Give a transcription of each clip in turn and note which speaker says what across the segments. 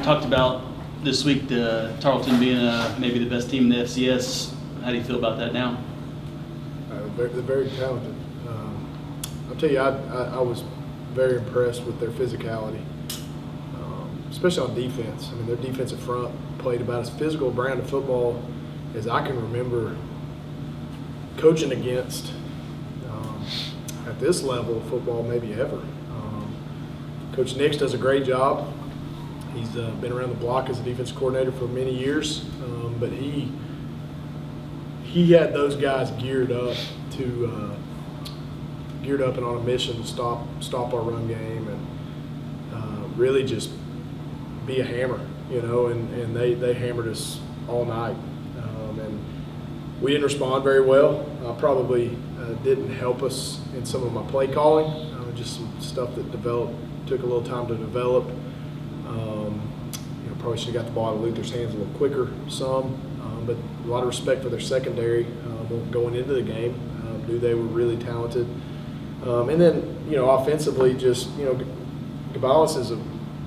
Speaker 1: talked about this week the Tarleton being maybe the best team in the FCS. How do you feel about that now?
Speaker 2: They're very talented. I'll tell you, I was very impressed with their physicality, especially on defense. I mean, their defensive front played about as physical a brand of football as I can remember coaching against at this level of football maybe ever. Coach Nix does a great job. He's been around the block as a defense coordinator for many years, but he had those guys geared up and on a mission to stop our run game and really just be a hammer, and they hammered us all night. And we didn't respond very well. Probably didn't help us in some of my play calling, just some stuff that took a little time to develop. Probably should have got the ball out of Luther's hands a little quicker but a lot of respect for their secondary going into the game. Knew they were really talented. And then, offensively, just, Gabales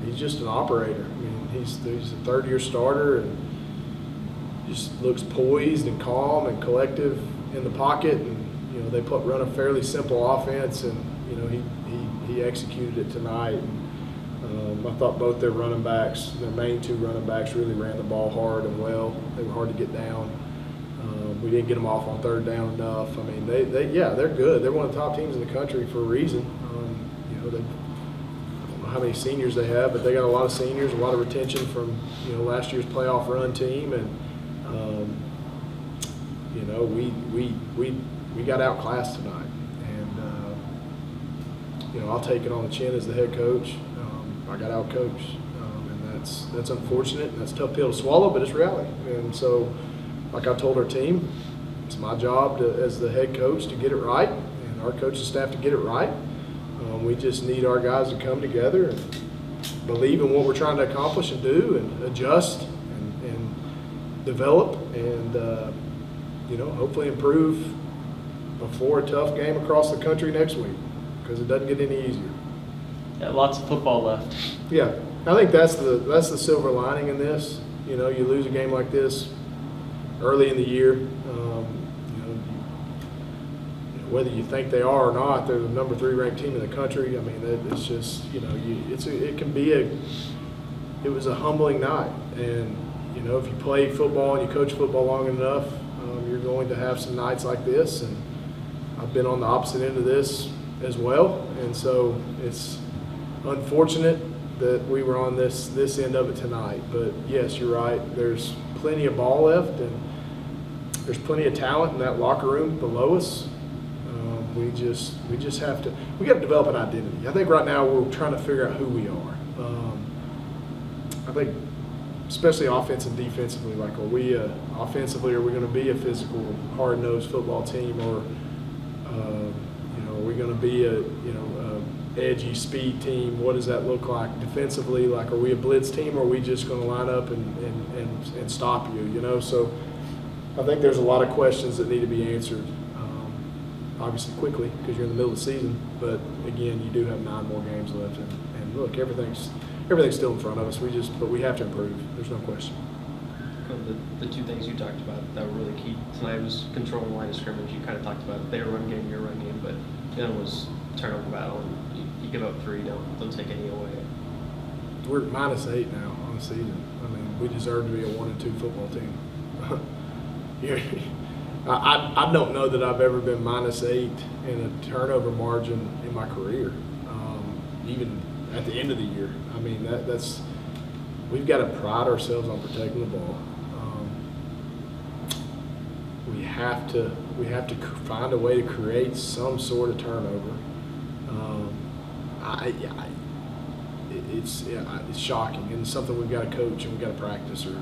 Speaker 2: he's just an operator. I mean, he's a third-year starter and just looks poised and calm and collective in the pocket. And, they run a fairly simple offense, and, he executed it tonight. I thought both their running backs, their main two running backs, really ran the ball hard and well. They were hard to get down. We didn't get them off on third down enough. I mean, they're good. They're one of the top teams in the country for a reason. I don't know how many seniors they have, but they got a lot of seniors, a lot of retention from last year's playoff run team, and we got outclassed tonight. And I'll take it on the chin as the head coach. I got outcoached, and that's unfortunate, and that's a tough pill to swallow, but it's reality. And so, like I told our team, it's my job as the head coach to get it right, and our coaching staff to get it right. We just need our guys to come together and believe in what we're trying to accomplish and do, and adjust and develop, and hopefully improve before a tough game across the country next week, because it doesn't get any easier.
Speaker 1: Yeah, lots of football left.
Speaker 2: Yeah, I think that's the silver lining in this. You lose a game like this early in the year. Whether you think they are or not, they're the number 3 ranked team in the country. I mean, it's just it was a humbling night. And if you play football and you coach football long enough, you're going to have some nights like this. And I've been on the opposite end of this as well, and so it's unfortunate that we were on this end of it tonight. But yes, you're right. There's plenty of ball left, and there's plenty of talent in that locker room below us. We got to develop an identity. I think right now we're trying to figure out who we are. I think, especially offense and defensively, like, offensively, are we going to be a physical, hard-nosed football team, or are we going to be a edgy speed team? What does that look like defensively? Like, are we a blitz team, or are we just going to line up and stop you? So I think there's a lot of questions that need to be answered, obviously quickly, because you're in the middle of the season. But again, you do have 9 more games left, and look, everything's still in front of us. But we have to improve. There's no question.
Speaker 3: The 2 things you talked about that were really key tonight was controlling the line of scrimmage. You kind of talked about their run game, your run game, but the other was turnover battle. And you give up 3, don't take any away.
Speaker 2: We're at -8 now on the season. I mean, we deserve to be a 1-2 football team. I don't know that I've ever been -8 in a turnover margin in my career, even at the end of the year. I mean, that's we've got to pride ourselves on protecting the ball. We have to find a way to create some sort of turnover. It's shocking, and it's something we've got to coach and we've got to practice, or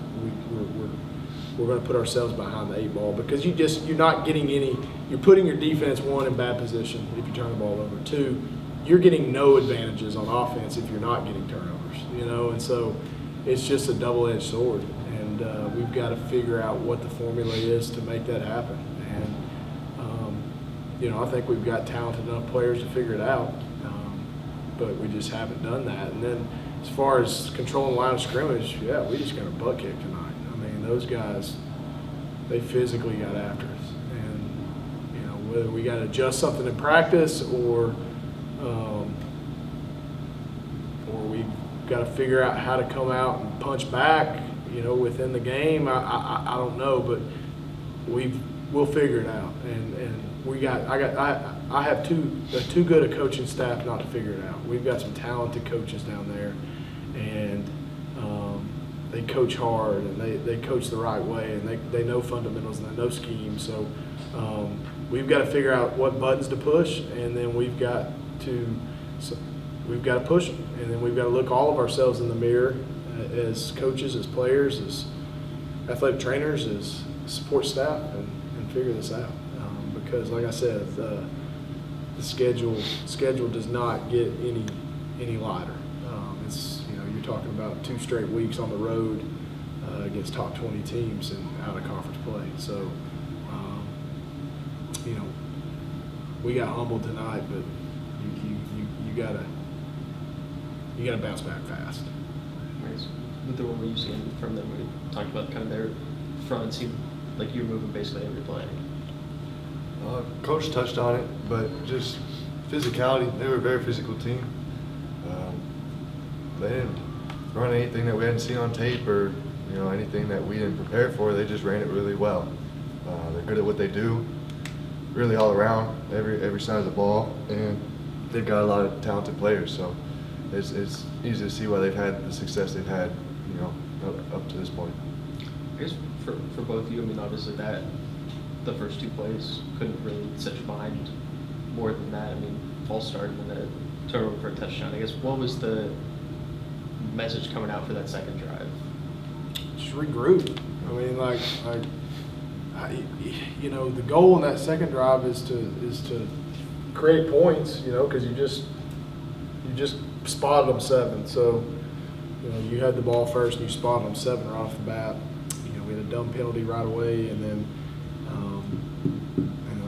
Speaker 2: we're going to put ourselves behind the 8 ball, because you're not getting any. You're putting your defense, 1, in bad position if you turn the ball over. 2, you're getting no advantages on offense if you're not getting turnovers. And so it's just a double-edged sword, and we've got to figure out what the formula is to make that happen. And I think we've got talented enough players to figure it out, but we just haven't done that. And then as far as controlling the line of scrimmage, yeah, we just got a butt kick tonight. I mean, those guys, they physically got after us. And, you know, whether we got to adjust something in practice or we got to figure out how to come out and punch back, you know, within the game, I don't know, but we'll figure it out. And I have too good a coaching staff not to figure it out. We've got some talented coaches down there, and they coach hard, and they coach the right way, and they know fundamentals and they know schemes. So we've got to figure out what buttons to push, and then we've got to push them, and then we've got to look all of ourselves in the mirror as coaches, as players, as athletic trainers, as support staff, and figure this out. Because, like I said, the schedule does not get any lighter. It's, you know, you're talking about 2 straight weeks on the road against top 20 teams and out of conference play. So, you know, we got humbled tonight, but you gotta bounce back fast.
Speaker 3: With the what were you seeing from them? We talked about kind of their front seemed like you were moving basically every play.
Speaker 4: Coach touched on it, but just physicality. They were a very physical team. They didn't run anything that we hadn't seen on tape or, you know, anything that we didn't prepare for. They just ran it really well. They're good at what they do, really all around, every side of the ball, and they've got a lot of talented players. So it's easy to see why they've had the success they've had, you know, up to this point.
Speaker 3: I guess for both of you, I mean, obviously that the first 2 plays couldn't really set you behind more than that. I mean, false start and then a turnover for a touchdown. I guess what was the message coming out for that second drive?
Speaker 2: Just regroup. I mean, you know, the goal in that second drive is to create points. You know, because you just spotted them 7. So, you know, you had the ball first and you spotted them 7 right off the bat. You know, we had a dumb penalty right away, and then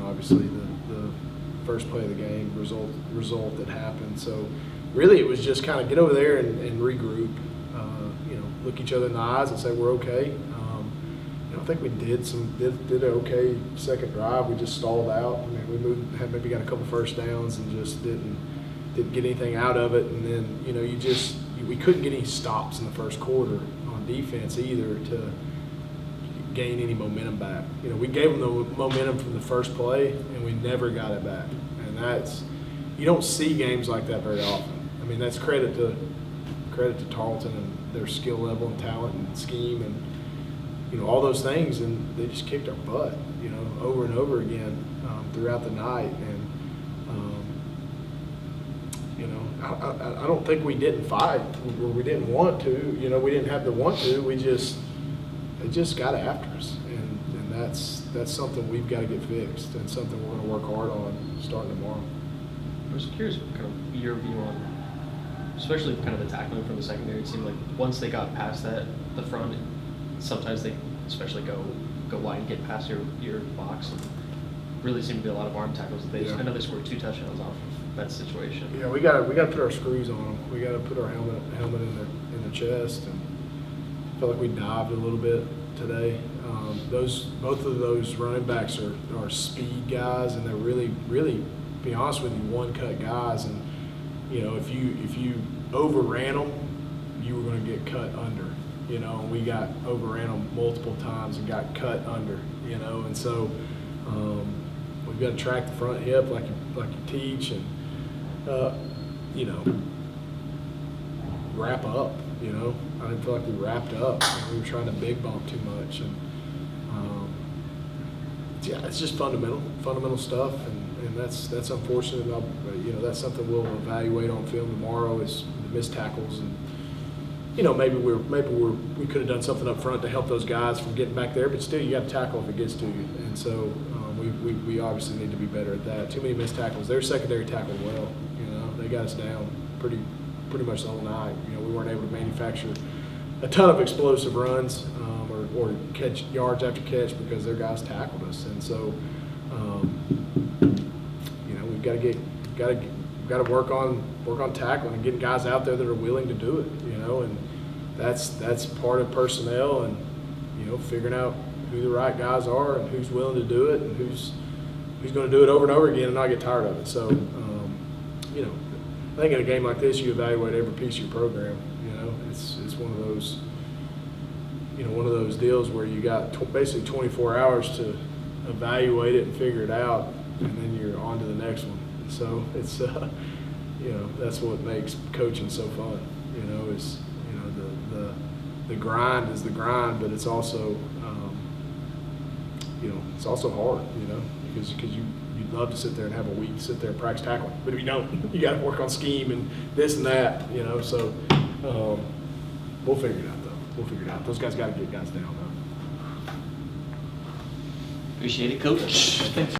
Speaker 2: obviously the first play of the game result that happened. So really it was just kind of get over there and regroup, you know, look each other in the eyes and say we're okay. You know, I think we did an okay second drive. We just stalled out. I mean, we maybe got a couple first downs and just didn't get anything out of it. And then, you know, we couldn't get any stops in the first quarter on defense either to gain any momentum back. You know, we gave them the momentum from the first play, and we never got it back. And you don't see games like that very often. I mean, that's credit to Tarleton and their skill level and talent and scheme and, you know, all those things. And they just kicked our butt, you know, over and over again throughout the night. And you know, I don't think we didn't fight or we didn't want to. You know, we didn't have to want to. They just got after us, and that's something we've got to get fixed, and something we're going to work hard on starting tomorrow.
Speaker 3: I was curious, kind of your view on, especially kind of the tackling from the secondary. It seemed like once they got past that, the front, sometimes they especially go wide and get past your box, and really seemed to be a lot of arm tackles. I know they scored 2 touchdowns off of that situation.
Speaker 2: Yeah, we got to put our screws on them. We got to put our helmet in the chest, and I feel like we dived a little bit today. Both of those running backs are speed guys, and they're really, to be honest with you, one-cut guys. And you know, if you overran them, you were going to get cut under. You know, we got overran them multiple times and got cut under. You know, and so we've got to track the front hip like you teach, and you know, wrap up. You know, I didn't feel like we wrapped up. We were trying to big bump too much, and yeah, it's just fundamental stuff, and that's unfortunate. You know, that's something we'll evaluate on film tomorrow is the missed tackles, and you know, maybe we could have done something up front to help those guys from getting back there, but still you got to tackle if it gets to you, and so we obviously need to be better at that. Too many missed tackles. Their secondary tackled well. You know, they got us down pretty much the whole night. You know, we weren't able to manufacture a ton of explosive runs or catch yards after catch because their guys tackled us. And so, you know, we've got to we've got to work on tackling and getting guys out there that are willing to do it, you know, and that's part of personnel and, you know, figuring out who the right guys are and who's willing to do it and who's going to do it over and over again and not get tired of it. So, you know, I think in a game like this, you evaluate every piece of your program. You know, it's one of those, you know, one of those deals where you got basically 24 hours to evaluate it and figure it out, and then you're on to the next one. And so it's, you know, that's what makes coaching so fun. You know, is, you know, the grind is the grind, but it's also, you know, it's also hard. You know, because you'd love to sit there and have a week, sit there and practice tackling, but if you don't, you got to work on scheme and this and that. You know, so we'll figure it out though. We'll figure it out. Those guys got to get guys down though.
Speaker 1: Appreciate it, Coach. Thanks.